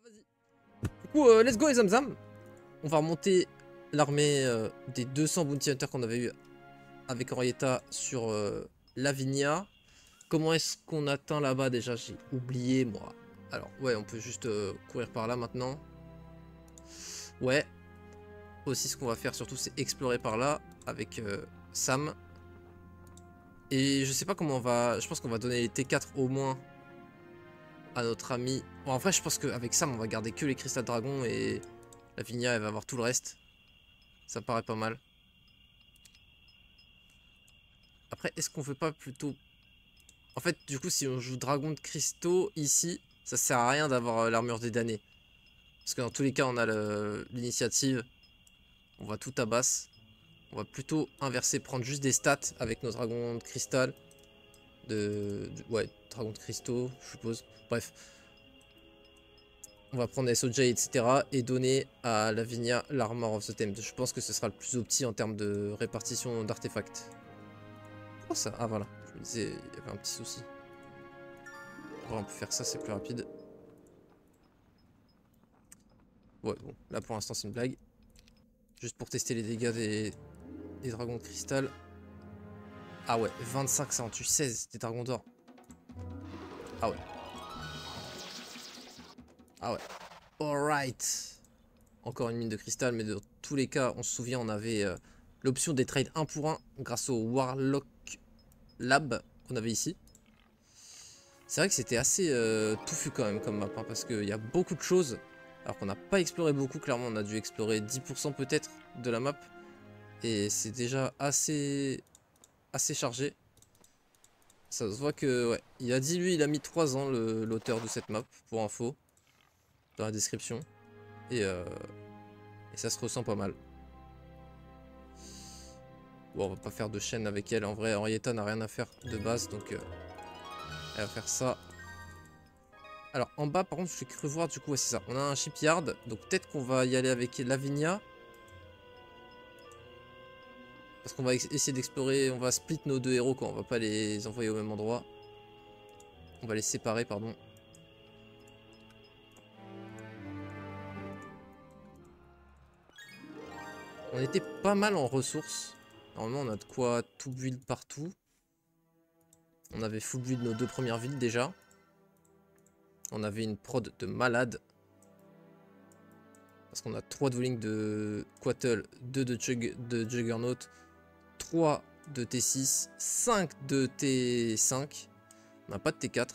Vas-y. Du coup, let's go les Zamzam. On va remonter l'armée des 200 Bounty Hunters qu'on avait eu avec Henrietta sur Lavinia. Comment est-ce qu'on atteint là-bas déjà? J'ai oublié moi. Alors ouais, on peut juste courir par là maintenant. Ouais. Aussi ce qu'on va faire surtout c'est explorer par là avec Sam. Et je sais pas comment on va... Je pense qu'on va donner les T4 au moins à notre ami. Bon, en vrai je pense qu'avec Sam on va garder que les Crystal Dragons et Lavinia elle va avoir tout le reste. Ça me paraît pas mal. Après est-ce qu'on veut pas plutôt... En fait du coup si on joue Dragon de Cristaux ici, ça sert à rien d'avoir l'armure des damnés. Parce que dans tous les cas on a l'initiative. On va tout tabasse. On va plutôt inverser, prendre juste des stats avec nos dragons de cristal. Ouais, dragons de cristaux, je suppose. Bref. On va prendre SOJ, etc. Et donner à Lavinia l'Armor of the Damned. Je pense que ce sera le plus opti en termes de répartition d'artefacts. Oh ça, ah voilà. Je me disais, il y avait un petit souci. Bon, on peut faire ça, c'est plus rapide. Ouais, bon, là pour l'instant c'est une blague. Juste pour tester les dégâts des dragons de cristal. Ah ouais, 25 ça en tue 16 des dragons d'or. Ah ouais. Ah ouais. Alright. Encore une mine de cristal, mais dans tous les cas, on se souvient, on avait l'option des trades 1 pour 1 grâce au Warlock Lab qu'on avait ici. C'est vrai que c'était assez touffu quand même comme map, hein, parce qu'il y a beaucoup de choses, alors qu'on n'a pas exploré beaucoup, clairement on a dû explorer 10% peut-être de la map, et c'est déjà assez chargé. Ça se voit que, ouais, il a dit lui, il a mis 3 ans l'auteur de cette map, pour info, dans la description, et ça se ressent pas mal. Bon, on va pas faire de chaîne avec elle. En vrai, Henrietta n'a rien à faire de base, donc elle va faire ça. Alors, en bas, par contre, je suis cru voir, du coup, ouais, c'est ça. On a un shipyard, donc peut-être qu'on va y aller avec Lavinia. Parce qu'on va essayer d'explorer, on va split nos deux héros, quoi. On va pas les envoyer au même endroit. On va les séparer, pardon. On était pas mal en ressources. Normalement, on a de quoi tout build partout. On avait full build nos deux premières villes, déjà. On avait une prod de malade. Parce qu'on a 3 dueling de Quattle, 2 de Juggernaut, 3 de T6, 5 de T5. On n'a pas de T4.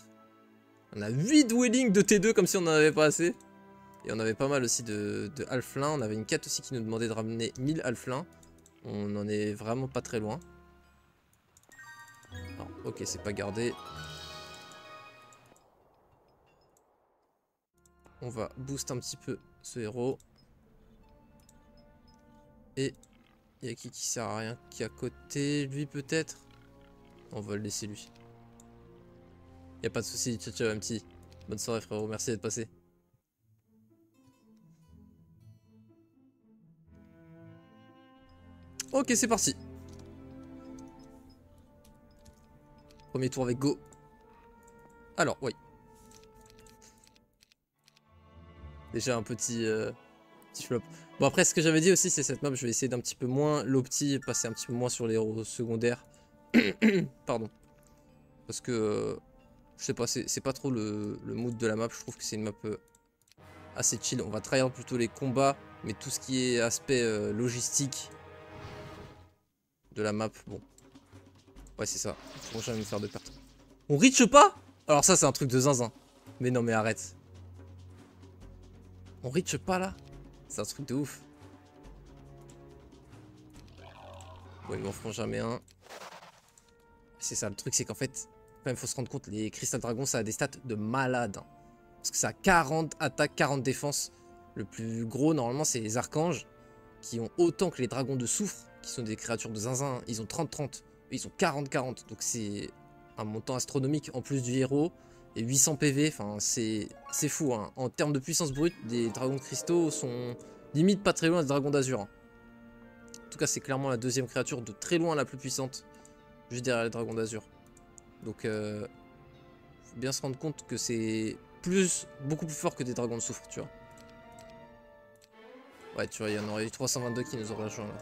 On a 8 dueling de T2 comme si on n'en avait pas assez. Et on avait pas mal aussi de Halflin. On avait une quête aussi qui nous demandait de ramener 1000 Halflin. On en est vraiment pas très loin. Alors, ok, c'est pas gardé. On va boost un petit peu ce héros. Et il y a qui sert à rien qui est à côté. Lui peut-être. On va le laisser lui. Y a pas de souci, ciao ciao un petit. Bonne soirée frérot, merci d'être passé. Ok, c'est parti. Premier tour avec Go. Alors, oui. Déjà un petit flop. Bon après, ce que j'avais dit aussi, c'est cette map, je vais essayer d'un petit peu moins l'opti, passer un petit peu moins sur les héros secondaires. Pardon. Parce que, je sais pas, c'est pas trop le mood de la map. Je trouve que c'est une map assez chill. On va tryhard plutôt les combats, mais tout ce qui est aspect logistique de la map, bon. Ouais, c'est ça. Faut jamais me faire de perte. On reach pas? Alors ça, c'est un truc de zinzin. Mais non, mais arrête. On reach pas là? C'est un truc de ouf. Bon, ils m'en feront jamais un. C'est ça, le truc, c'est qu'en fait, quand même, faut se rendre compte, les Crystal Dragons, ça a des stats de malade. Hein. Parce que ça a 40 attaques, 40 défenses. Le plus gros, normalement, c'est les Archanges, qui ont autant que les Dragons de Soufre, qui sont des créatures de zinzin. Hein. Ils ont 30-30. Ils ont 40-40. Donc c'est un montant astronomique en plus du héros. Et 800 PV, enfin, c'est fou. Hein. En termes de puissance brute, les Dragons de Cristaux sont limite pas très loin des Dragons d'Azur. Hein. En tout cas, c'est clairement la deuxième créature de très loin la plus puissante. Juste derrière les dragons d'Azur. Donc, faut bien se rendre compte que c'est beaucoup plus fort que des dragons de soufre, tu vois. Ouais, tu vois, il y en aurait eu 322 qui nous auraient rejoint là.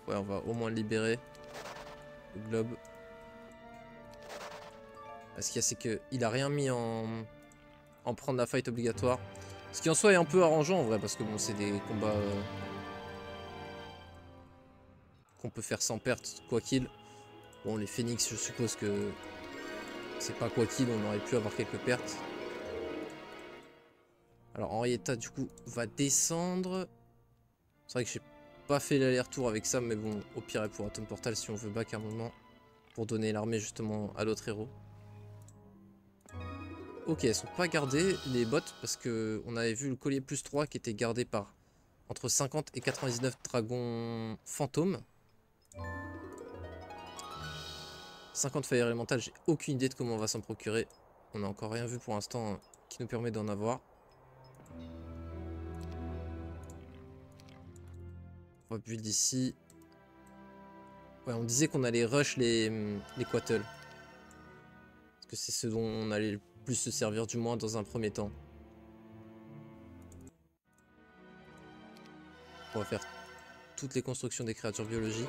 Ouais, on va au moins libérer le globe. Ce qu'il y a, c'est qu'il a rien mis en prendre la fight obligatoire. Ce qui en soi est un peu arrangeant en vrai, parce que bon, c'est des combats qu'on peut faire sans perte, quoi qu'il. Bon, les phoenix, je suppose que c'est pas quoi qu'il, on aurait pu avoir quelques pertes. Alors Henrietta du coup va descendre. C'est vrai que j'ai pas fait l'aller-retour avec ça, mais bon, au pire elle pourra Tom Portal si on veut back un moment. Pour donner l'armée justement à l'autre héros. Ok, elles sont pas gardées les bottes parce que on avait vu le collier plus 3 qui était gardé par entre 50 et 99 dragons fantômes. 50 feuilles élémentales, j'ai aucune idée de comment on va s'en procurer. On n'a encore rien vu pour l'instant qui nous permet d'en avoir. On va build ici. Ouais, on disait qu'on allait rush les Quattles. Parce que c'est ce dont on allait le plus se servir, du moins dans un premier temps. On va faire toutes les constructions des créatures biologiques.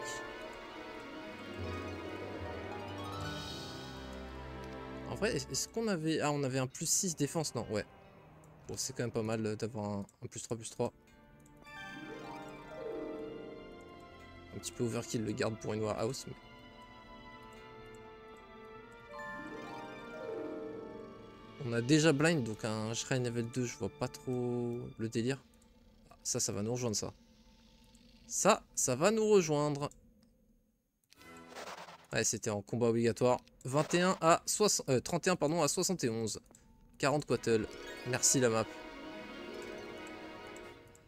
En vrai, est-ce qu'on avait... Ah, on avait un plus 6 défense, non, ouais. Bon, c'est quand même pas mal d'avoir un plus 3 plus 3. Un petit peu overkill le garde pour une Warhouse. Mais... on a déjà blind, donc un shrine level 2, je vois pas trop le délire. Ça va nous rejoindre ça. Ça va nous rejoindre. Ouais, c'était en combat obligatoire. 21 à 60, 31 pardon, à 71. 40 Quattle. Merci la map.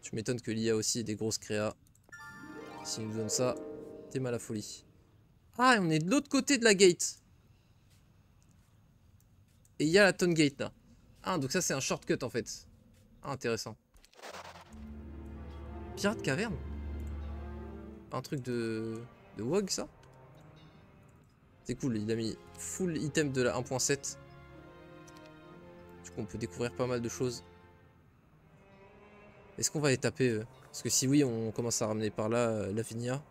Tu m'étonnes que l'IA aussi ait des grosses créas. S'il nous donne ça, t'es mal à folie. Ah, on est de l'autre côté de la gate. Et il y a la Tonne Gate là. Ah, donc ça c'est un shortcut en fait. Ah, intéressant. Pirate caverne. Un truc de WoG ça. C'est cool, il a mis full item de la 1.7. Du coup on peut découvrir pas mal de choses. Est-ce qu'on va les taper eux? Parce que si oui, on commence à ramener par là Lavinia.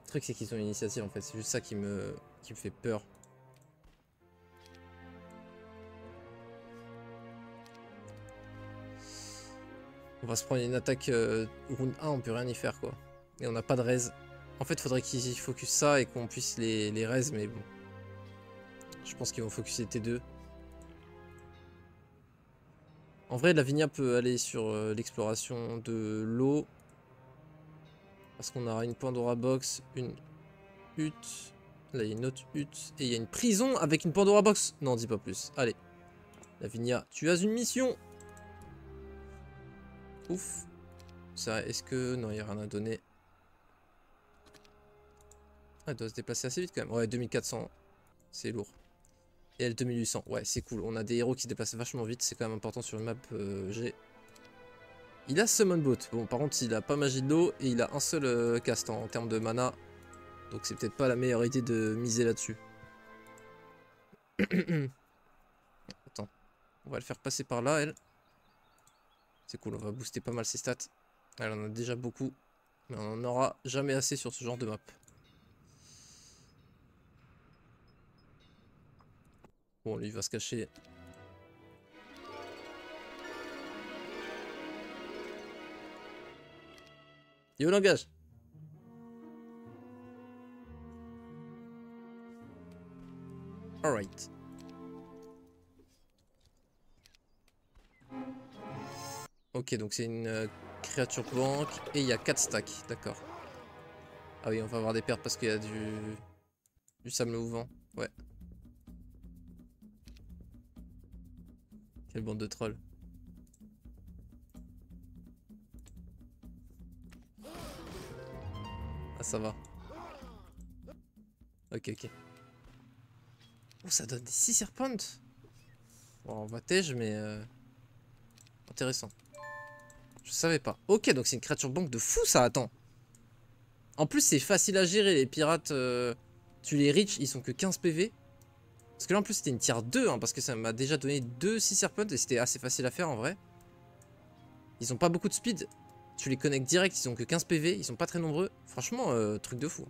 Le truc c'est qu'ils ont une initiative en fait, c'est juste ça qui me fait peur. On va se prendre une attaque round 1, on peut rien y faire quoi. Et on n'a pas de raise. En fait, faudrait qu'ils focus ça et qu'on puisse les raise, mais bon. Je pense qu'ils vont focuser T2. En vrai, Lavinia peut aller sur l'exploration de l'eau. Parce qu'on aura une Pandora Box, une hutte. Là, il y a une autre hutte. Et il y a une prison avec une Pandora Box. Non, dis pas plus. Allez. Lavinia, tu as une mission. Ouf. Ça, est-ce que... non, il n'y a rien à donner. Ah, elle doit se déplacer assez vite quand même. Ouais, 2400. C'est lourd. Et elle 2800. Ouais, c'est cool. On a des héros qui se déplacent vachement vite. C'est quand même important sur une map G. Il a Summon Boat. Bon, par contre, il a pas magie de l'eau. Et il a un seul cast en termes de mana. Donc c'est peut-être pas la meilleure idée de miser là-dessus. Attends. On va le faire passer par là, elle. C'est cool, on va booster pas mal ses stats. Elle en a déjà beaucoup. Mais on en aura jamais assez sur ce genre de map. Bon, lui il va se cacher. Yo, langage. Alright. Ok, donc c'est une créature banque. Et il y a 4 stacks, d'accord. Ah oui, on va avoir des pertes parce qu'il y a du sable mouvant. Ouais. Quelle bande de trolls. Ah, ça va. Ok, ok. Oh, ça donne des 6 serpents. Bon, on va tège, mais... intéressant. Je savais pas. Ok, donc c'est une créature banque de fou, ça, attends. En plus, c'est facile à gérer, les pirates. Tu les reach, ils sont que 15 PV. Parce que là, en plus, c'était une tier 2, hein, parce que ça m'a déjà donné 2 Sea Serpents et c'était assez facile à faire en vrai. Ils ont pas beaucoup de speed. Tu les connectes direct, ils ont que 15 PV, ils sont pas très nombreux. Franchement, truc de fou.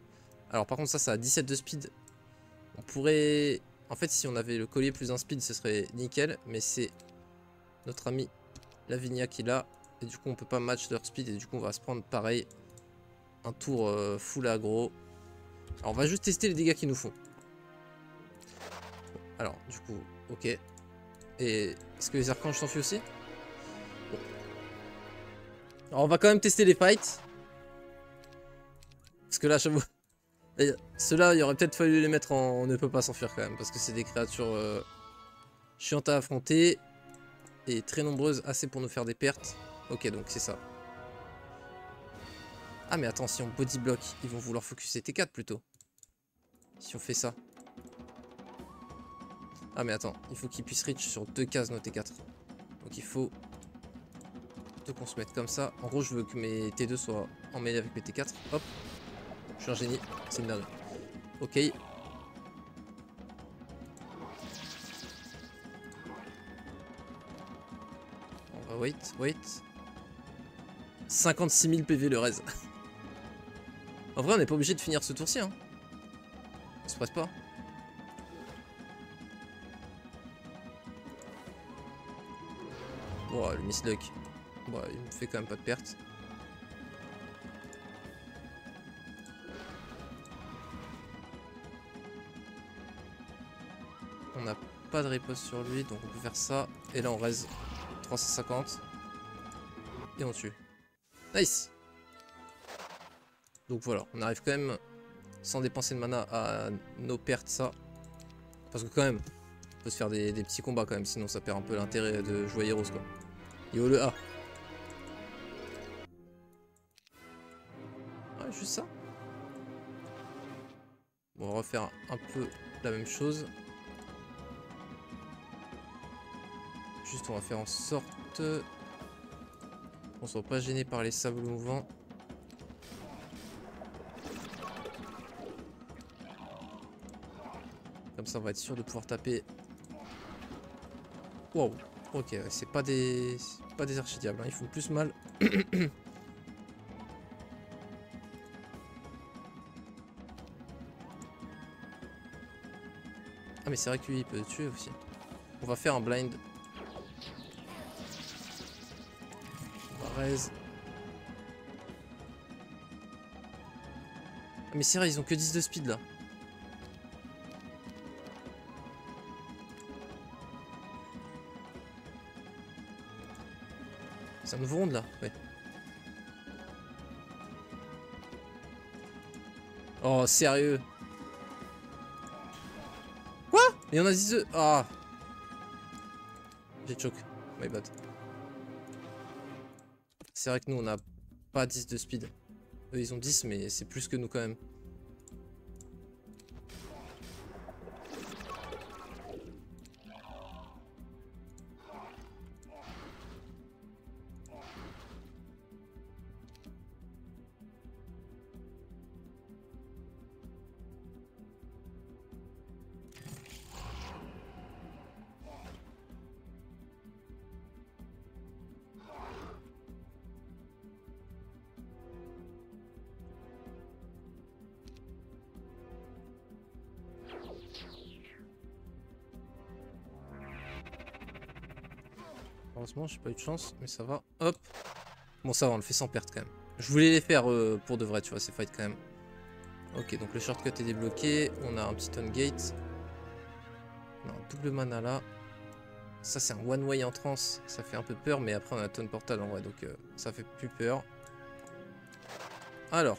Alors, par contre, ça a 17 de speed. On pourrait... En fait, si on avait le collier plus un speed, ce serait nickel. Mais c'est notre ami Lavinia qui l'a. Et du coup, on peut pas match leur speed. Et du coup, on va se prendre pareil. Un tour full aggro. Alors, on va juste tester les dégâts qu'ils nous font. Alors, du coup, ok. Et est-ce que les archanges s'enfuient aussi? Bon. Alors, on va quand même tester les fights. Parce que là, j'avoue... Ceux-là, il aurait peut-être fallu les mettre en... On ne peut pas s'enfuir quand même. Parce que c'est des créatures chiantes à affronter. Et très nombreuses, assez pour nous faire des pertes. Ok, donc c'est ça. Ah mais attends, si on body block, ils vont vouloir focuser T4 plutôt. Si on fait ça. Ah mais attends, il faut qu'ils puissent reach sur 2 cases nos T4. Donc il faut qu'on se mette comme ça. En gros, je veux que mes T2 soient en mêlée avec mes T4. Hop. Je suis un génie, c'est une dingue. Ok. On va wait. 56 000 PV le raise. En vrai, on n'est pas obligé de finir ce tour-ci. Hein. On se presse pas. Oh, le misluck. Bon, il me fait quand même pas de perte. On n'a pas de riposte sur lui, donc on peut faire ça. Et là, on raise 350. Et on tue. Nice. Donc voilà, on arrive quand même, sans dépenser de mana, à nos pertes ça. Parce que quand même, on peut se faire des petits combats quand même, sinon ça perd un peu l'intérêt de jouer Heroes quoi. Yo le A. Ouais, juste ça. Bon, on va refaire un peu la même chose. Juste on va faire en sorte qu'on soit pas gêné par les sables mouvants. Comme ça on va être sûr de pouvoir taper. Wow. Ok, c'est pas des archidiables, hein. Ils font plus mal. Ah mais c'est vrai que lui il peut tuer aussi. On va faire un blind. On va raise. Ah mais c'est vrai, ils ont que 10 de speed là. C'est un nouveau round là, ouais. Oh sérieux. Quoi? Il y en a 10 de... Ah. J'ai choke. My bad. C'est vrai que nous on a pas 10 de speed. Eux ils ont 10 mais c'est plus que nous quand même. Heureusement, j'ai pas eu de chance, mais ça va. Hop. Bon, ça va, on le fait sans perte quand même. Je voulais les faire pour de vrai, tu vois, ces fights quand même. Ok, donc le shortcut est débloqué. On a un petit on gate. On a un double mana là. Ça, c'est un one way entrance. Ça fait un peu peur, mais après, on a un tone portal en vrai, donc ça fait plus peur. Alors.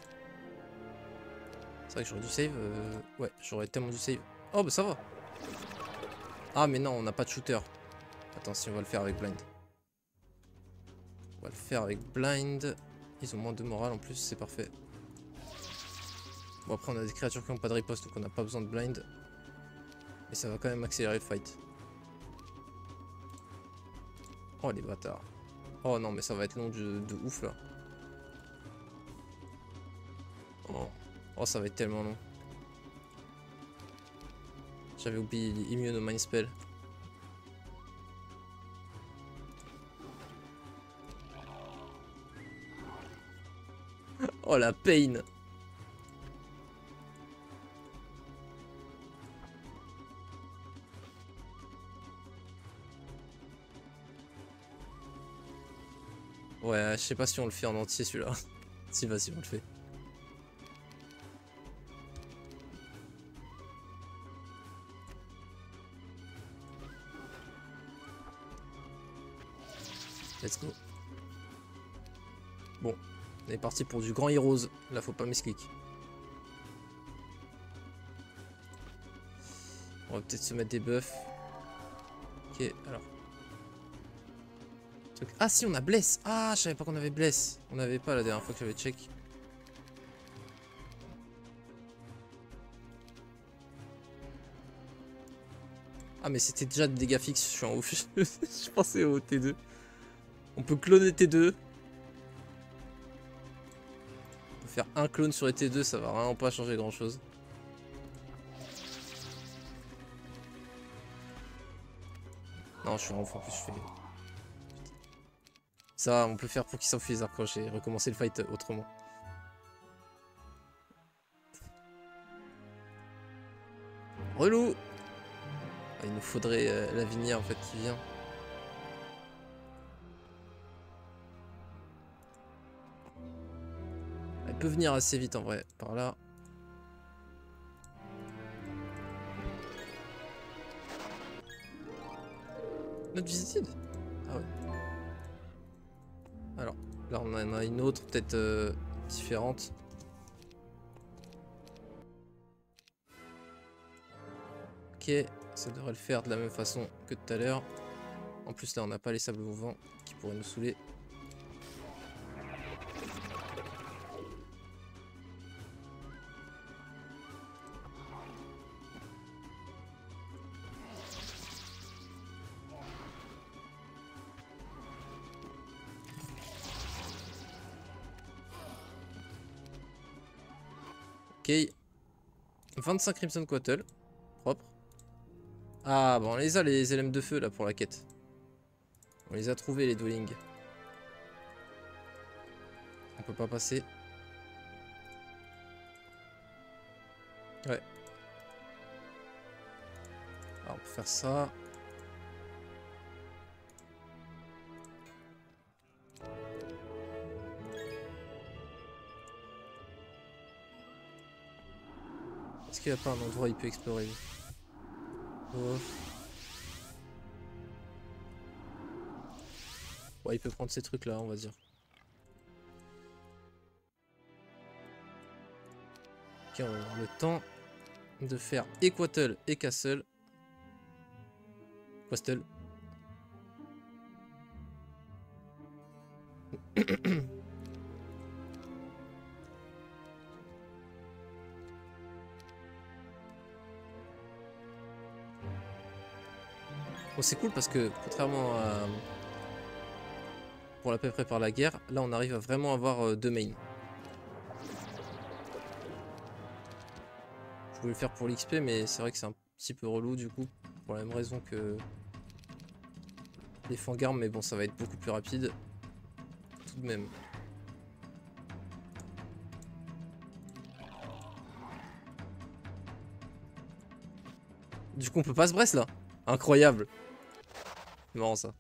C'est vrai que j'aurais dû save. Ouais, j'aurais tellement dû save. Oh, bah ça va. Ah, mais non, on n'a pas de shooter. Attends, si on va le faire avec blind. On va le faire avec blind. Ils ont moins de morale en plus, c'est parfait. Bon, après, on a des créatures qui n'ont pas de riposte, donc on n'a pas besoin de blind. Mais ça va quand même accélérer le fight. Oh, les bâtards. Oh non, mais ça va être long de ouf là. Oh. Oh, ça va être tellement long. J'avais oublié Immune Mind Spell. Oh la pain. Ouais, je sais pas si on le fait en entier celui-là. Si, vas-y, on le fait. Let's go. Bon, on est parti pour du grand Heroes. Là, faut pas misclick. On va peut-être se mettre des buffs. Ok, alors. Ah si, on a Bless. Ah, je savais pas qu'on avait Bless. On n'avait pas la dernière fois que j'avais check. Ah mais c'était déjà des dégâts fixes, je suis en ouf. Je pensais au T2. On peut cloner T2. On peut faire un clone sur les T2, ça va vraiment pas changer grand chose. Non, je suis en ouf en plus, je fais... Ça, on peut faire pour qu'ils s'enfuient les arcs quand j'ai recommencé le fight autrement. Relou. Il nous faudrait Lavinia en fait qui vient. Elle peut venir assez vite en vrai, par là. Notre visited. Ah ouais. Alors, là on en a une autre, peut-être différente. Ok, ça devrait le faire de la même façon que tout à l'heure. En plus là on n'a pas les sables mouvants qui pourraient nous saouler. Ok. 25 Crimson Quattle. Propre. Ah bon, on les a les LM de feu là pour la quête. On les a trouvés les Dwelling. On peut pas passer. Ouais. Alors on peut faire ça. Est-ce qu'il n'y a pas un endroit où il peut explorer? Oh. Ouais, il peut prendre ces trucs là, on va dire. Ok, on va avoir le temps de faire Equatl et Castle. Quastle. Bon, c'est cool parce que contrairement à pour la paix prépare la guerre, là on arrive à vraiment avoir deux mains. Je voulais le faire pour l'XP mais c'est vrai que c'est un petit peu relou du coup, pour la même raison que les fangarmes, mais bon ça va être beaucoup plus rapide tout de même. Du coup on peut pas se bresse là. Incroyable. C'est marrant ça.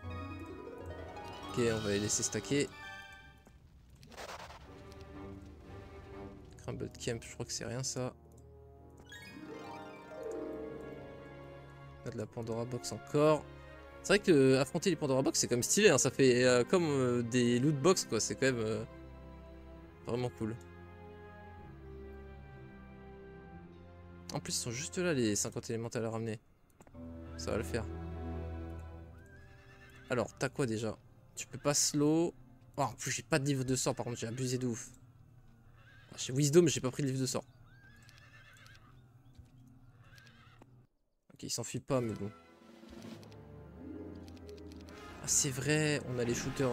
Ok, on va les laisser stacker. Crumbled Camp, je crois que c'est rien ça. On a de la Pandora Box encore. C'est vrai que affronter les Pandora Box c'est quand même stylé, hein. Ça fait comme des loot box quoi, c'est quand même vraiment cool. En plus ils sont juste là les 50 élémentaires à ramener. Ça va le faire. Alors, t'as quoi déjà? Tu peux pas slow. Oh, en plus j'ai pas de livre de sort par contre, j'ai abusé de ouf. J'ai Wisdom, j'ai pas pris de livre de sort. Ok, il s'enfuit pas mais bon. Ah c'est vrai, on a les shooters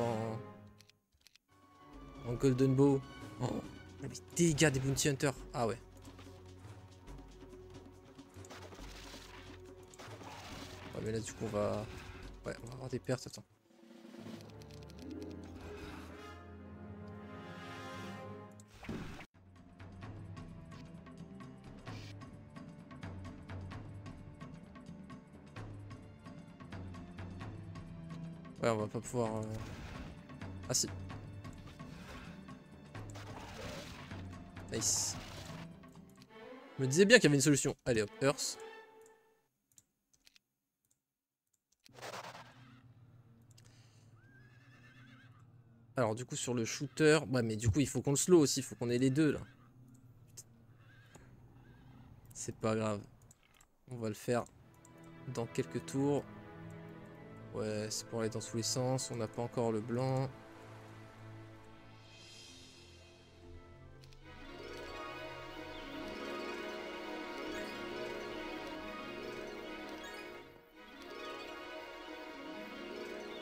en Golden Bow. Oh. Les dégâts des Bounty Hunters. Ah ouais. Ouais mais là du coup on va... Ouais on va avoir des pertes, attends. Ouais on va pas pouvoir... Ah si. Nice. Je me disais bien qu'il y avait une solution. Allez hop, Earth. Alors du coup sur le shooter, ouais mais du coup il faut qu'on le slow aussi, il faut qu'on ait les deux là. C'est pas grave. On va le faire dans quelques tours. Ouais, c'est pour aller dans tous les sens, on n'a pas encore le blanc.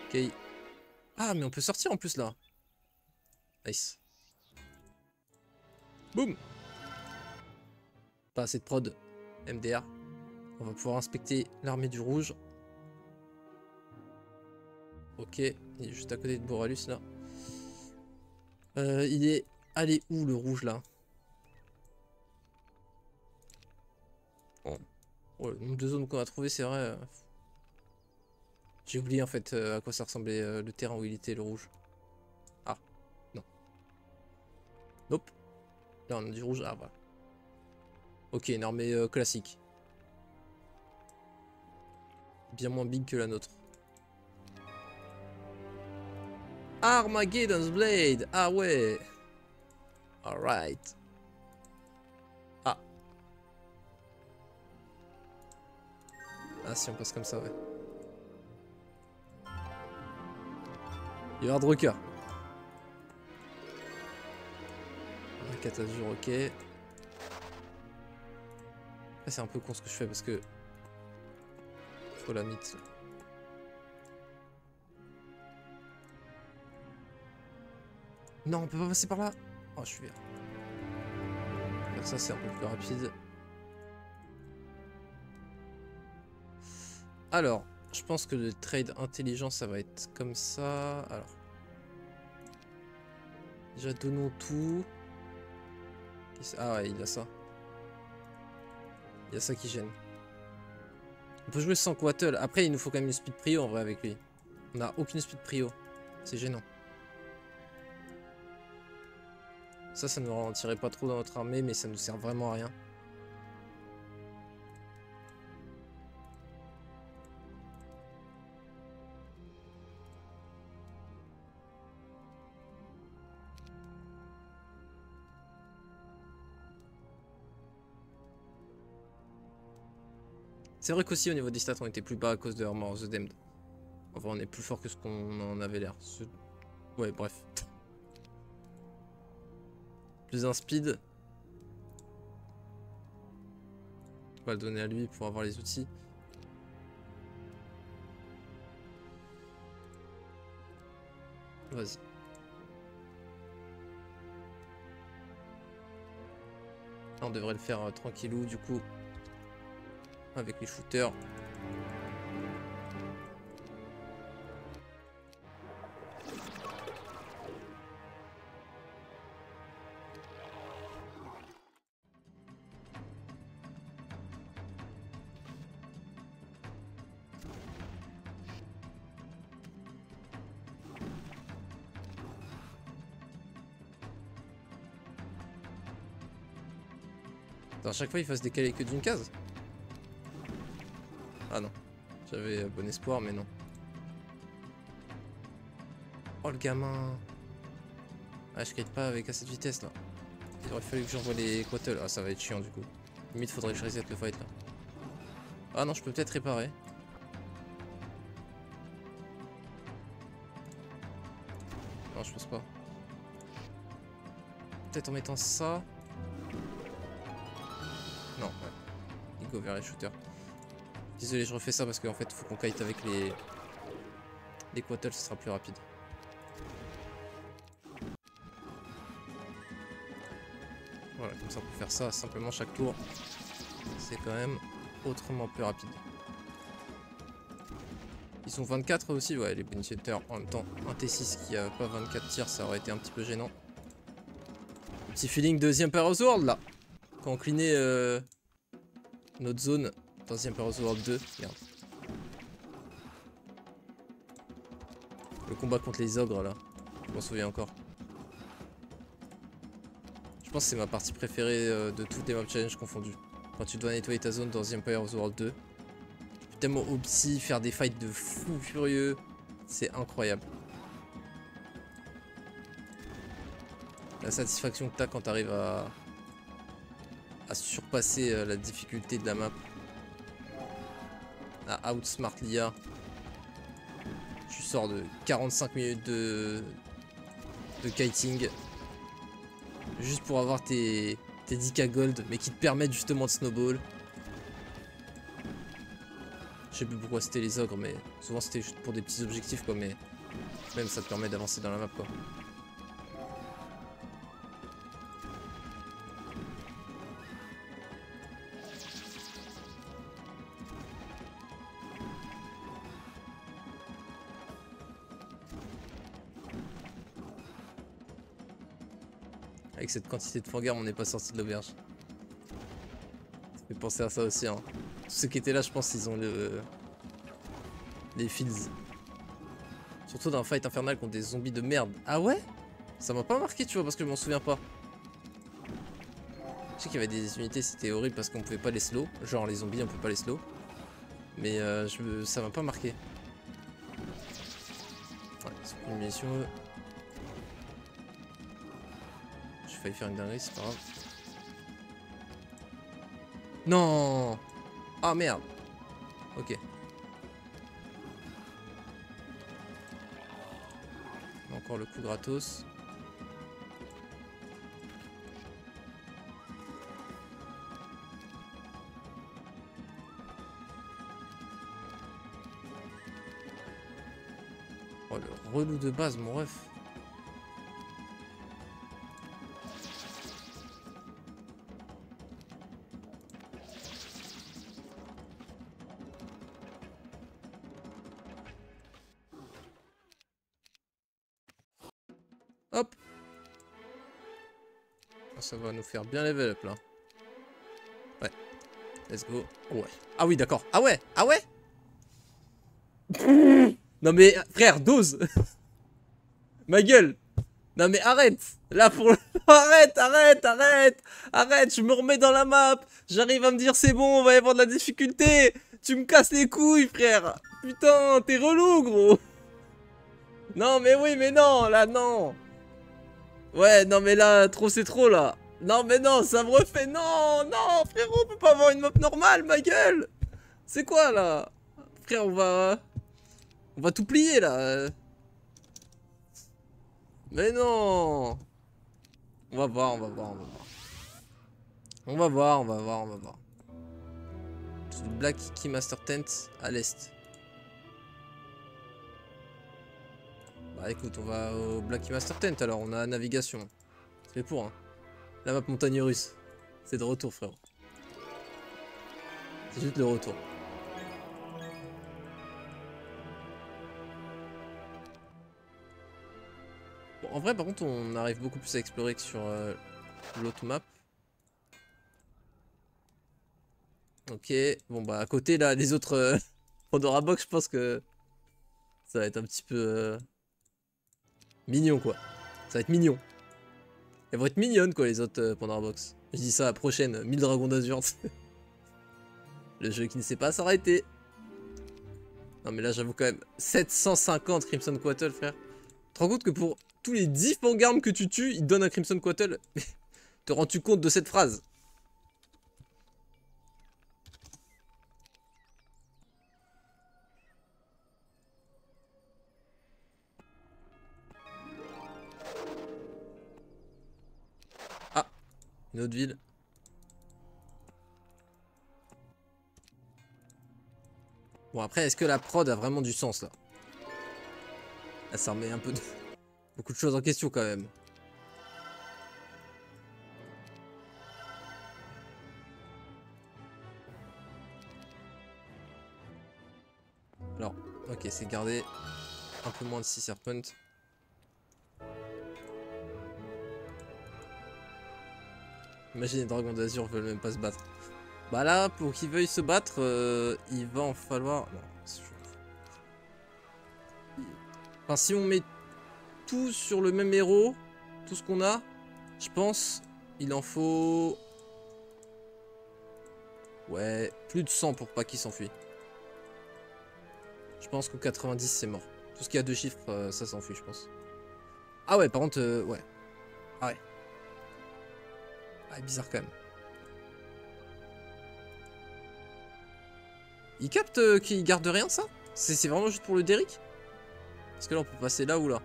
Ok. Ah mais on peut sortir en plus là. Nice. Boum. Pas assez de prod. MDR. On va pouvoir inspecter l'armée du rouge. Ok, il est juste à côté de Boralus là. Il est allé où le rouge là? Bon. Ouais, le nombre de zones qu'on a trouvé, c'est vrai. J'ai oublié en fait à quoi ça ressemblait le terrain où il était le rouge. Ah, non. Nope. Là on a du rouge. Ah voilà. Ok, une armée classique. Bien moins big que la nôtre. Armageddon's Blade. Ah ouais. Alright. Ah. Ah si on passe comme ça, ouais. Il y a Hardrocker. Un Catazur, ok. Ah, c'est un peu con ce que je fais parce que... Faut la mythe. Non, on peut pas passer par là. Oh, je suis vert. Faire ça, c'est un peu plus rapide. Alors, je pense que le trade intelligent, ça va être comme ça. Alors. Déjà, donnons tout. Ah ouais, il a ça. Il y a ça qui gêne. On peut jouer sans Quattle. Après, il nous faut quand même une speed prio en vrai avec lui. On n'a aucune speed prio. C'est gênant. Ça nous ralentirait pas trop dans notre armée, mais ça nous sert vraiment à rien. C'est vrai qu'aussi au niveau des stats, on était plus bas à cause de Armor of the Damned. Enfin, on est plus fort que ce qu'on en avait l'air. Ouais, bref. Plus un speed. On va le donner à lui pour avoir les outils. Vas-y. On devrait le faire tranquillou du coup. Avec les shooters. À chaque fois il faut se décaler que d'une case. Ah non. J'avais bon espoir mais non. Oh le gamin. Ah je kite pas avec assez de vitesse là. Il aurait fallu que j'envoie les quattles. Ah ça va être chiant du coup. Limite faudrait que je reset le fight là. Ah non je peux peut-être réparer. Non je pense pas. Peut-être en mettant ça. Non ouais. Il go vers les shooters. Désolé je refais ça parce qu'en fait faut qu'on kite avec les quattles, ce sera plus rapide. Voilà, comme ça, on peut faire ça simplement chaque tour. C'est quand même autrement plus rapide. Ils sont 24 aussi, ouais, les bounty hunters. En même temps, un T6 qui a pas 24 tirs, ça aurait été un petit peu gênant. Petit feeling deuxième Heroes World là. Quand on clinait notre zone dans The Emperor's World 2. Merde. Le combat contre les ogres là. Je m'en souviens encore. Je pense que c'est ma partie préférée de toutes les map challenge confondues. Quand tu dois nettoyer ta zone dans The Emperor's World 2. Tu peux tellement opti, faire des fights de fou furieux. C'est incroyable. La satisfaction que t'as quand t'arrives à surpasser la difficulté de la map. À outsmart l'IA. Tu sors de 45 minutes de kiting. Juste pour avoir tes 10k gold, mais qui te permettent justement de snowball. Je sais plus pourquoi c'était les ogres, mais souvent c'était juste pour des petits objectifs quoi, mais même ça te permet d'avancer dans la map quoi. Avec cette quantité de fangarme, on n'est pas sorti de l'auberge. Ça fait penser à ça aussi. Hein. Tous ceux qui étaient là, je pense, ils ont les fields. Surtout dans un fight infernal contre des zombies de merde. Ah ouais? Ça m'a pas marqué, tu vois, parce que je m'en souviens pas. Je sais qu'il y avait des unités, c'était horrible parce qu'on pouvait pas les slow. Genre les zombies, on peut pas les slow. Mais ça m'a pas marqué. Ouais, c'est une munition. J'ai failli faire une dinguerie, c'est pas grave. Non! Ah merde! Ok. Encore le coup gratos. Oh le relou de base mon ref. Hop. Ça va nous faire bien level up là. Ouais. Let's go. Ouais. Ah oui d'accord. Ah ouais. Ah ouais. Non mais frère, dose. Ma gueule. Non mais arrête. Là pour le... Arrête, je me remets dans la map. J'arrive à me dire c'est bon, on va y avoir de la difficulté. Tu me casses les couilles frère. Putain, t'es relou gros. Non mais oui mais non, là non. Ouais, non mais là, trop c'est trop là. Non mais non, ça me refait. Non, non, frérot, on peut pas avoir une map normale, ma gueule. C'est quoi là? Frère, on va tout plier là. Mais non. On va voir, on va voir, on va voir. On va voir, on va voir, on va voir. Black Key Master Tent à l'est. Bah écoute, on va au Black Key Master Tent alors, on a la navigation. C'est fait pour hein. La map montagne russe. C'est de retour frérot. C'est juste le retour. Bon, en vrai par contre on arrive beaucoup plus à explorer que sur l'autre map. Ok, bon bah à côté là les autres Pandora Box je pense que ça va être un petit peu mignon quoi. Ça va être mignon. Elles vont être mignonnes quoi les autres Pandora Box. Je dis ça à la prochaine, 1000 dragons d'azur. Le jeu qui ne sait pas s'arrêter. Non mais là j'avoue quand même 750 Crimson Quattle frère. Tu te rends compte que pour tous les 10 fangarmes que tu tues, ils te donnent un Crimson Quattle. Te rends-tu compte de cette phrase? Ah, une autre ville. Bon après, est-ce que la prod a vraiment du sens là? Là ça remet un peu de... beaucoup de choses en question quand même. Alors, ok, c'est gardé un peu moins de 6 serpents. Imagine les dragons d'azur veulent même pas se battre. Bah là, pour qu'ils veuillent se battre, il va en falloir... Non, enfin, si on met tout sur le même héros, tout ce qu'on a, je pense, il en faut... Ouais, plus de 100 pour pas qu'il s'enfuit. Je pense qu'au 90 c'est mort. Tout ce qui a 2 chiffres, ça s'enfuit, je pense. Ah ouais, par contre, ouais. Ah ouais. Ah, bizarre quand même. Il capte qu'il garde rien, ça? C'est vraiment juste pour le Derrick? Parce que là, on peut passer là ou là.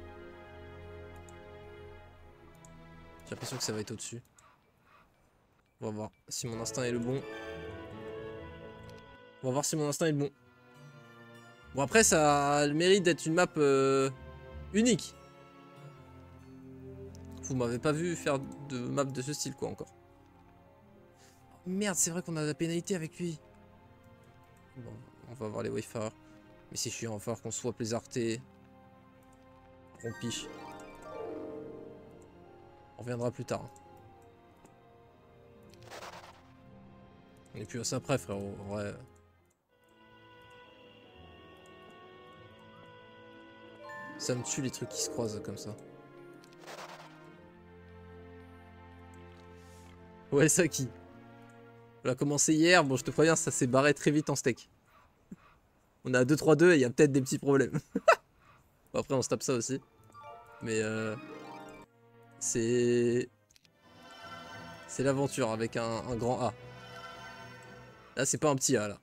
J'ai l'impression que ça va être au-dessus. On va voir si mon instinct est le bon. On va voir si mon instinct est le bon. Bon, après, ça a le mérite d'être une map unique. Vous m'avez pas vu faire de map de ce style, quoi, encore. Oh, merde, c'est vrai qu'on a la pénalité avec lui. Bon, on va voir les Wayfarers. Mais c'est chiant, il va falloir qu'on swap les artés. On piche. On reviendra plus tard. On est plus à ça après, frérot. En vrai. Ça me tue les trucs qui se croisent comme ça. Ouais, ça qui. On a commencé hier, bon je te préviens, ça s'est barré très vite en steak. On a 2-3-2 et il y a peut-être des petits problèmes. Bon, après on se tape ça aussi. Mais c'est l'aventure avec un grand A. Là c'est pas un petit A là.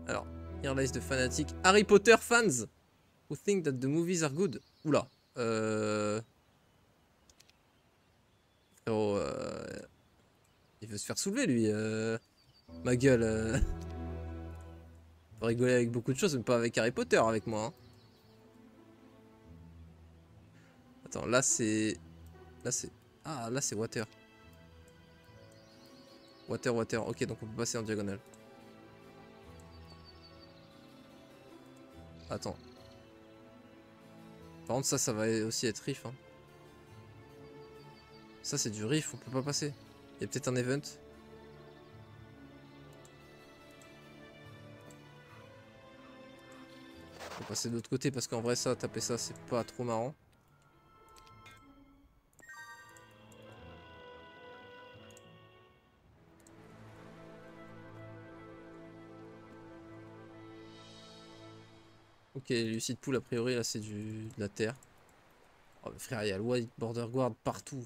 Alors, here lies the fanatic Harry Potter fans who think that the movies are good. Oula. Frérot, il veut se faire soulever lui. Ma gueule. On peut rigoler avec beaucoup de choses, mais pas avec Harry Potter avec moi. Hein. Attends, là c'est... Là c'est... Ah, là c'est water. Water. Ok, donc on peut passer en diagonale. Attends. Par contre, ça va aussi être riff. Hein. Ça, c'est du riff, on peut pas passer. Il y a peut-être un event. On va passer de l'autre côté parce qu'en vrai, ça, taper ça, c'est pas trop marrant. Ok, Lucid Pool, a priori, là, c'est de la terre. Oh, mais frère, il y a le White Border Guard partout.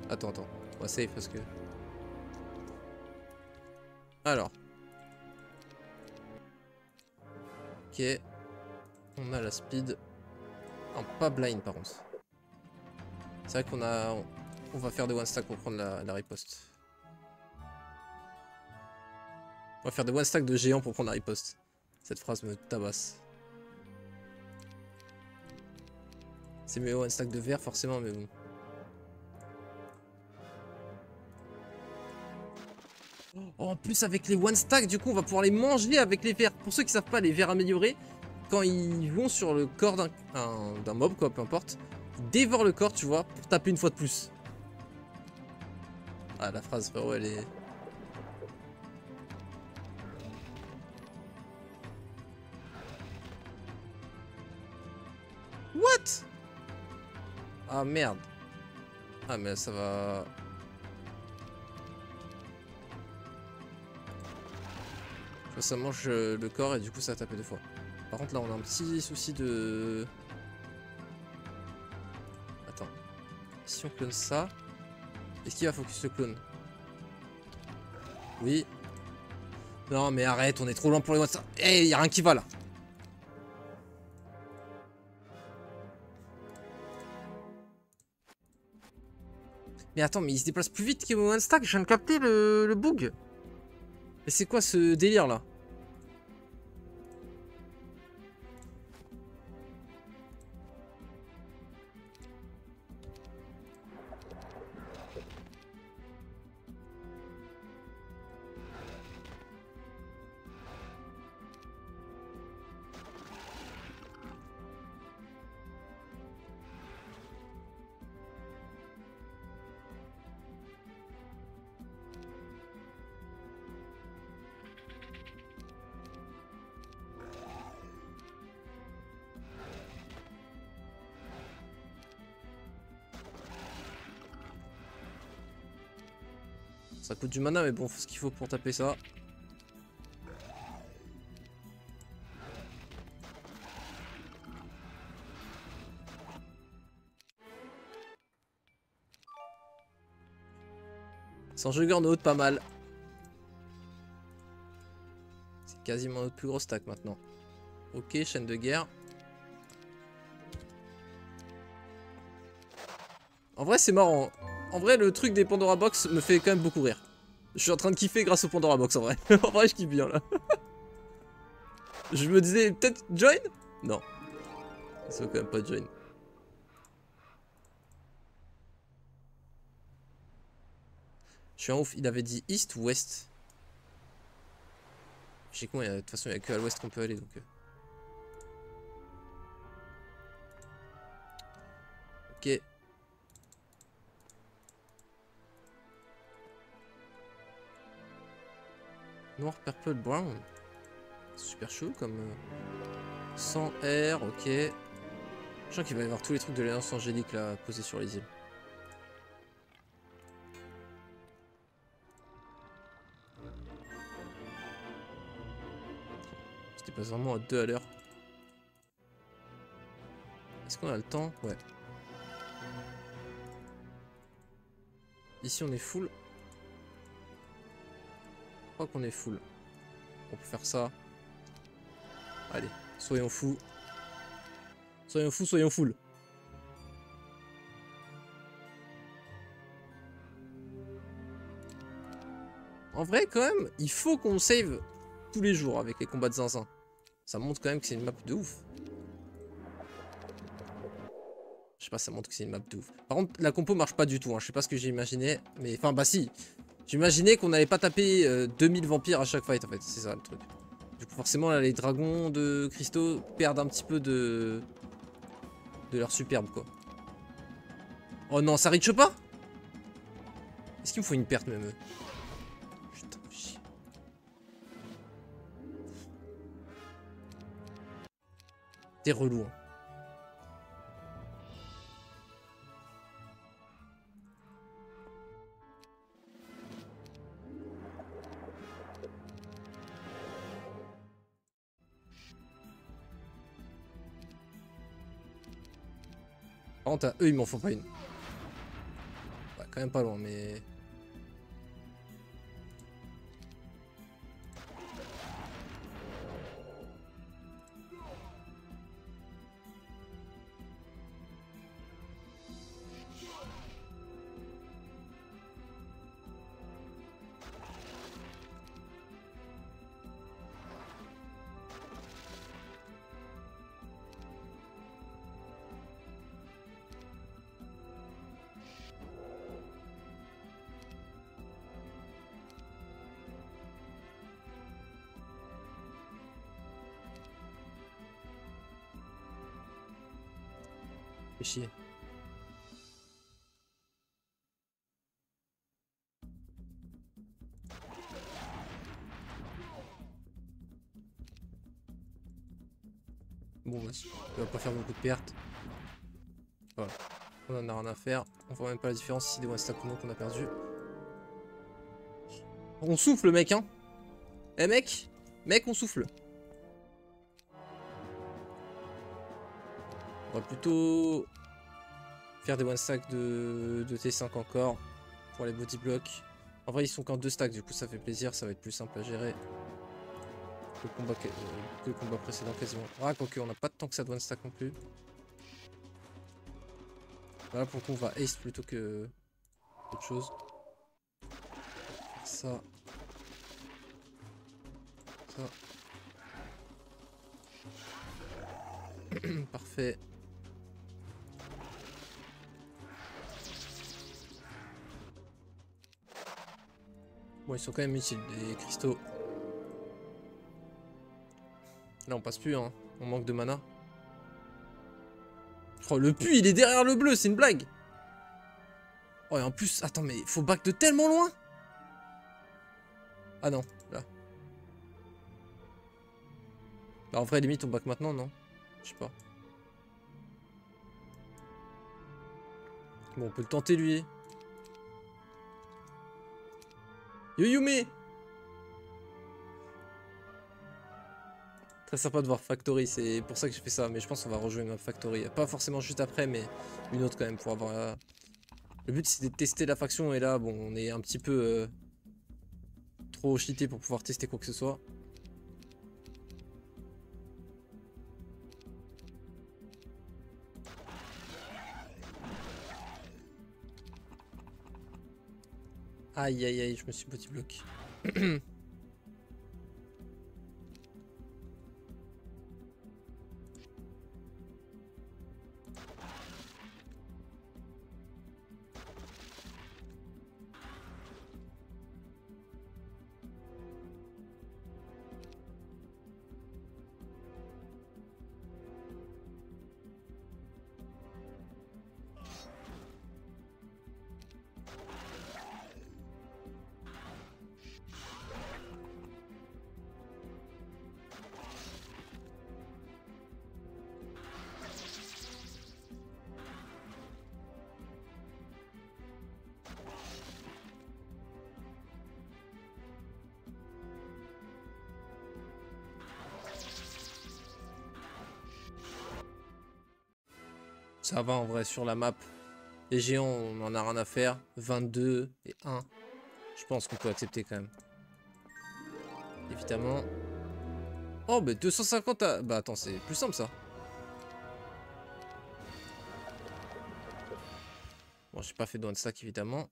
Attends. On va save parce que... Alors. Ok. On a la speed. Non, pas blind par contre. C'est vrai qu'on a... On va faire des one stack pour prendre la riposte. On va faire des one stack de géants pour prendre la riposte. Cette phrase me tabasse. C'est mieux one stack de verre forcément, mais bon. Oh, en plus avec les one stack, du coup on va pouvoir les manger avec les vers. Pour ceux qui savent pas, les vers améliorés, quand ils vont sur le corps d'un mob, quoi, peu importe, ils dévorent le corps, tu vois, pour taper une fois de plus. Ah, la phrase, frérot, elle est... What? Ah, merde. Ah, mais ça va... Ça mange le corps et du coup ça a tapé 2 fois. Par contre là on a un petit souci de... Attends. Si on clone ça... Est-ce qu'il va focus le clone? Oui. Non mais arrête, on est trop loin pour les WhatsApp. Eh, y'a rien qui va là. Mais attends, mais il se déplace plus vite que mon one stack, je viens de capter le bug. Mais c'est quoi ce délire là? Ça coûte du mana, mais bon, faut ce qu'il faut pour taper ça. Sans Juggernaut, pas mal. C'est quasiment notre plus gros stack maintenant. Ok, chaîne de guerre. En vrai, c'est marrant. En vrai, le truc des Pandora Box me fait quand même beaucoup rire. Je suis en train de kiffer grâce au Pandora Box en vrai. En vrai, je kiffe bien là. Je me disais peut-être join? Non. Ça vaut quand même pas join. Je suis un ouf. Il avait dit east ou west? Je sais quoi, de toute façon, il n'y a que à l'ouest qu'on peut aller donc. Ok. Noir, purple, brown. Super chaud comme. Sans air, ok. Je sens qu'il va y avoir tous les trucs de l'Alliance Angélique là posés sur les îles. C'était pas vraiment à 2 à l'heure. Est-ce qu'on a le temps? Ouais. Ici on est full. Je crois qu'on est full. On peut faire ça. Allez, soyons fous. Soyons fous, soyons full. En vrai, quand même, il faut qu'on save tous les jours avec les combats de zinzin. Ça montre quand même que c'est une map de ouf. Je sais pas, ça montre que c'est une map de ouf. Par contre, la compo marche pas du tout. Hein. Je sais pas ce que j'ai imaginé. Mais enfin, bah si. J'imaginais qu'on n'allait pas taper 2000 vampires à chaque fight, en fait. C'est ça le truc. Du coup, forcément, là, les dragons de cristaux perdent un petit peu de leur superbe, quoi. Oh non, ça reach pas? Est-ce qu'il me faut une perte, même? Putain, chier. T'es relou, hein. Par contre, à eux, ils m'en font pas une. Ouais, quand même pas loin, mais... Fais chier. Bon, bah, on va pas faire beaucoup de pertes. Voilà. On en a rien à faire. On voit même pas la différence ici des Wastakuno qu'on a perdu. On souffle, mec, hein. Eh, mec. Mec, on souffle. On va plutôt faire des one stack de T5 encore pour les body blocks. En vrai, ils sont qu'en 2 stacks, du coup, ça fait plaisir. Ça va être plus simple à gérer que le combat précédent, quasiment. Ah, quoique, on n'a pas de temps que ça de one stack non plus. Voilà, pour le coup, on va ace plutôt que autre chose. Ça. Ça. Parfait. Bon, ils sont quand même utiles, les cristaux. Là, on passe plus, hein. On manque de mana. Oh, le puits, il est derrière le bleu, c'est une blague. Oh, et en plus, attends, mais faut back de tellement loin. Ah non, là. Bah, en vrai, limite, on back maintenant, non? Je sais pas. Bon, on peut le tenter, lui. Yo-Yume! Très sympa de voir Factory, c'est pour ça que j'ai fait ça. Mais je pense qu'on va rejouer ma Factory. Pas forcément juste après, mais une autre quand même pour avoir... Le but c'est de tester la faction et là, bon, on est un petit peu trop cheaté pour pouvoir tester quoi que ce soit. Aïe aïe aïe, je me suis body block. Ça va en vrai sur la map. Les géants, on en a rien à faire. 22 et 1. Je pense qu'on peut accepter quand même. Évidemment. Oh, mais 250 à... Bah attends, c'est plus simple ça. Bon, j'ai pas fait de one stack évidemment.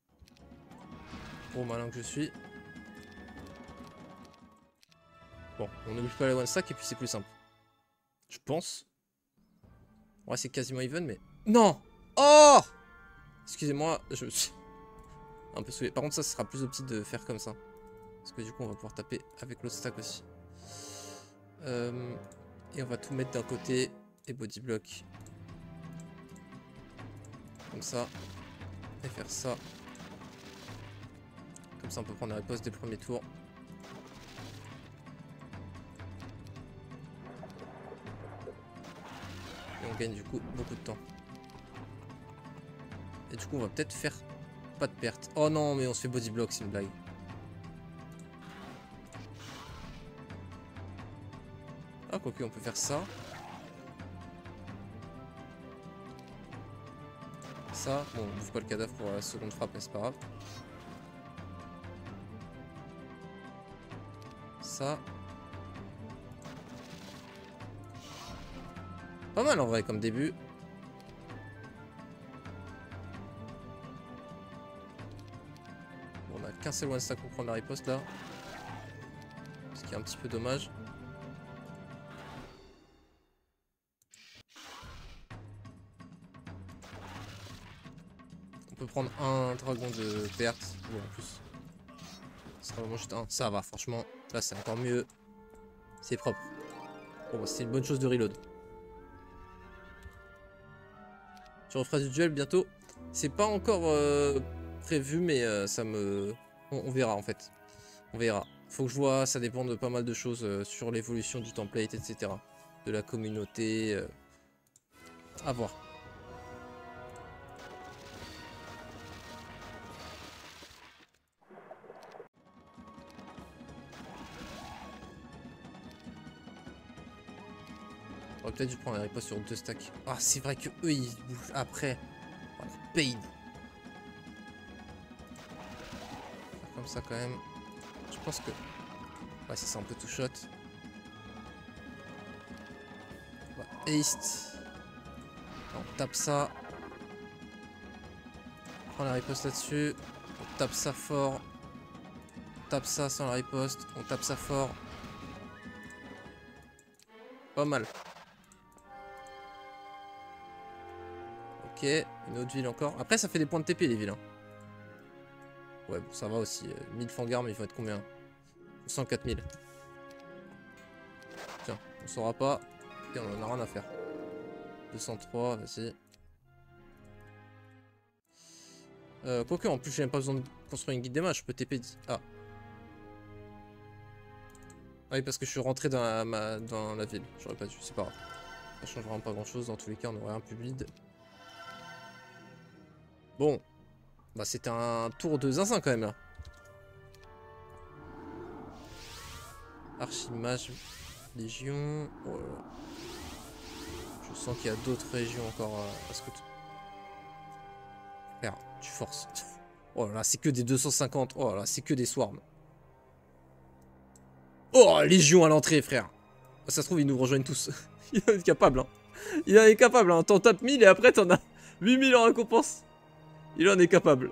Gros malin que je suis. Bon, on n'oublie pas les one stack et puis c'est plus simple. Je pense. Ouais, c'est quasiment even, mais... Non! Oh! Excusez-moi, je me suis un peu saoulé. Par contre, ça sera plus optique de faire comme ça. Parce que du coup, on va pouvoir taper avec l'autre stack aussi. Et on va tout mettre d'un côté. Et body block. Comme ça. Et faire ça. Comme ça, on peut prendre la riposte des premiers tours. Et on gagne du coup beaucoup de temps. Et du coup, on va peut-être faire pas de perte. Oh non, mais on se fait body block, c'est une blague. Ah, quoique, on peut faire ça. Ça, bon, on bouffe pas le cadavre pour la seconde frappe, mais c'est pas grave. Ça. Pas mal en vrai comme début. Bon, on a qu'un seul one stack pour prendre la riposte là. Ce qui est un petit peu dommage. On peut prendre un dragon de perte. Ou en plus. Ce sera vraiment juste un. Ça va, franchement. Là, c'est encore mieux. C'est propre. Bon, bah, c'est une bonne chose de reload. Je referai du duel bientôt. C'est pas encore prévu, mais ça me... On verra en fait. On verra. Faut que je vois, ça dépend de pas mal de choses sur l'évolution du template, etc. De la communauté. À voir. On aurait peut-être dû prendre un riposte sur 2 stacks. Ah, c'est vrai que eux ils bougent après. Voilà, pain. Comme ça quand même. Je pense que... Ouais, ça un peu tout shot. On va haste. On tape ça. On prend la riposte là-dessus. On tape ça fort. On tape ça sans la riposte. On tape ça fort. Pas mal. Ok, une autre ville encore. Après, ça fait des points de TP les villes. Hein. Ouais, bon, ça va aussi. 1000 fangarmes, il faut être combien? 104 000. Tiens, on saura pas. Et on en a rien à faire. 203, vas-y. Quoique, en plus, j'ai même pas besoin de construire une guide des matchs. Je peux TP. Ah. Ah oui, parce que je suis rentré dans la ville. J'aurais pas dû, c'est pas grave. Ça change vraiment pas grand chose. Dans tous les cas, on aurait un pub lead. Bon. Bah, c'était un tour de zinzin quand même là. Archimage, Légion. Oh là là. Je sens qu'il y a d'autres régions encore à scout. Frère, tu forces. Oh là là, c'est que des 250. Oh là là, c'est que des swarms. Oh, Légion à l'entrée, frère. Ça se trouve, ils nous rejoignent tous. Il en est capable, hein. Il en est capable, hein. T'en tapes 1000 et après t'en as 8000 en récompense. Il en est capable.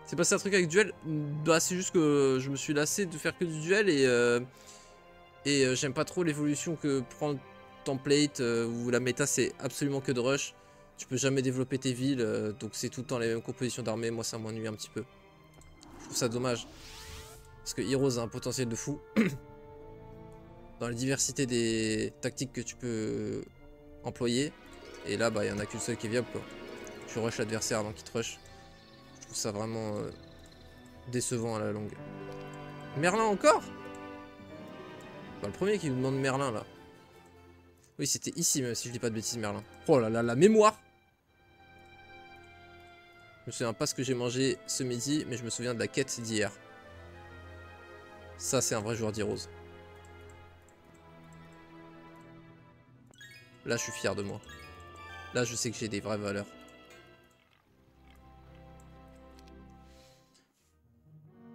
C'est passé un truc avec duel. Bah, c'est juste que je me suis lassé de faire que du duel et j'aime pas trop l'évolution que prend le template où la méta c'est absolument que de rush. Tu peux jamais développer tes villes, donc c'est tout le temps les mêmes compositions d'armée. Moi, ça m'ennuie un petit peu. Je trouve ça dommage. Parce que Heroes a un potentiel de fou. Dans la diversité des tactiques que tu peux employer. Et là, bah, il n'y en a qu'une seule qui est viable, quoi. Tu rush l'adversaire avant qu'il te rush. Je trouve ça vraiment décevant à la longue. Merlin encore? Bah, le premier qui nous demande Merlin, là. Oui, c'était ici, même si je dis pas de bêtises, Merlin. Oh là là, la mémoire! Je me souviens pas ce que j'ai mangé ce midi, mais je me souviens de la quête d'hier. Ça, c'est un vrai joueur d'Heroes. Là, je suis fier de moi. Là, je sais que j'ai des vraies valeurs.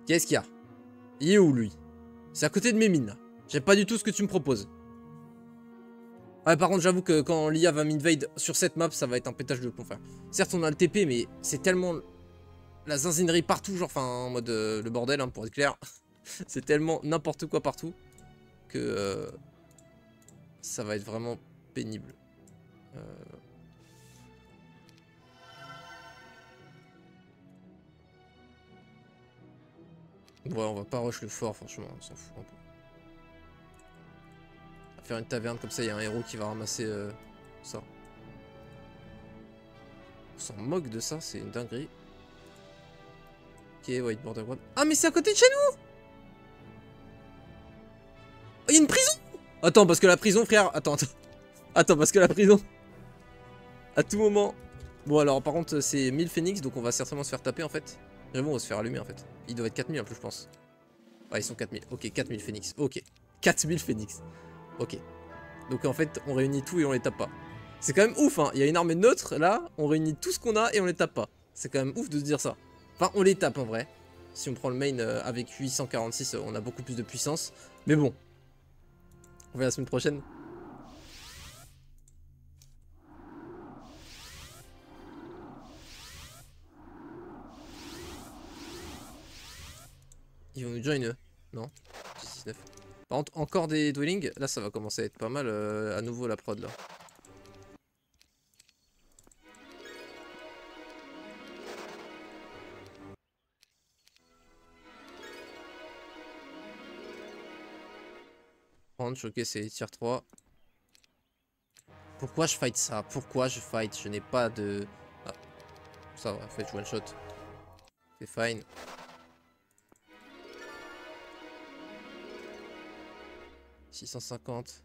Qu'est-ce qu'il y a? Il est où, lui? C'est à côté de mes mines, là. J'aime pas du tout ce que tu me proposes. Ouais, par contre, j'avoue que quand l'IA va m'invade sur cette map, ça va être un pétage de plomb, frère. Certes, on a le TP, mais c'est tellement la zinzinerie partout, genre, enfin, en mode le bordel, hein, pour être clair. C'est tellement n'importe quoi partout que ça va être vraiment pénible. Ouais, on va pas rush le fort, franchement, on s'en fout un peu. On va faire une taverne, comme ça, il y a un héros qui va ramasser ça. On s'en moque de ça, c'est une dinguerie. Ok, White Border One. Ah, mais c'est à côté de chez nous! Oh, il y a une prison! Attends, parce que la prison, frère. Attends. Attends, parce que la prison. À tout moment. Bon, alors, par contre, c'est 1000 phoenix, donc on va certainement se faire taper en fait. J'avoue, on va se faire allumer en fait. Il doit être 4000 en plus, je pense. Ouais, ils sont 4000. Ok, 4000 phoenix. Ok. 4000 phoenix. Ok. Donc en fait, on réunit tout et on les tape pas. C'est quand même ouf, hein. Il y a une armée neutre là, on réunit tout ce qu'on a et on les tape pas. C'est quand même ouf de se dire ça. Enfin, on les tape en vrai. Si on prend le main avec 846, on a beaucoup plus de puissance. Mais bon. On verra la semaine prochaine. Ils vont nous join eux. Non. 19. Par contre, encore des dwellings. Là, ça va commencer à être pas mal à nouveau la prod là. Ranch, ok, c'est tier 3. Pourquoi je fight ça? Pourquoi je fight? Je n'ai pas de... Ah, ça va, faites one shot. C'est fine. « 650.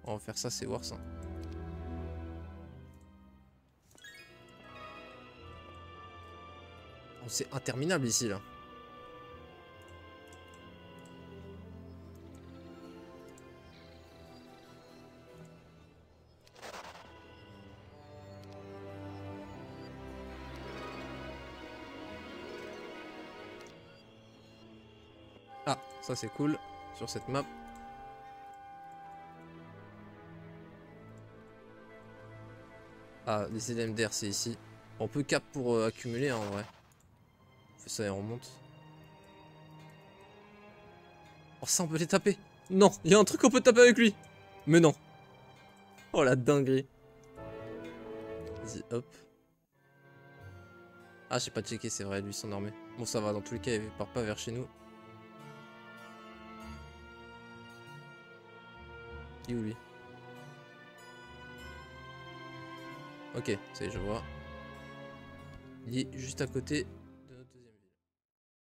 On va faire ça, c'est worse. Hein. Oh, c'est interminable ici, là. Ah, ça c'est cool sur cette map. Ah, les LMDR c'est ici. On peut cap pour accumuler hein, en vrai. On fait ça et on remonte. Oh ça on peut les taper. Non, il y a un truc qu'on peut taper avec lui. Mais non. Oh la dinguerie. Vas-y hop. Ah j'ai pas checké c'est vrai lui son armée. Bon ça va dans tous les cas il part pas vers chez nous. Il est où lui? Ok, ça y est je vois. Il est juste à côté.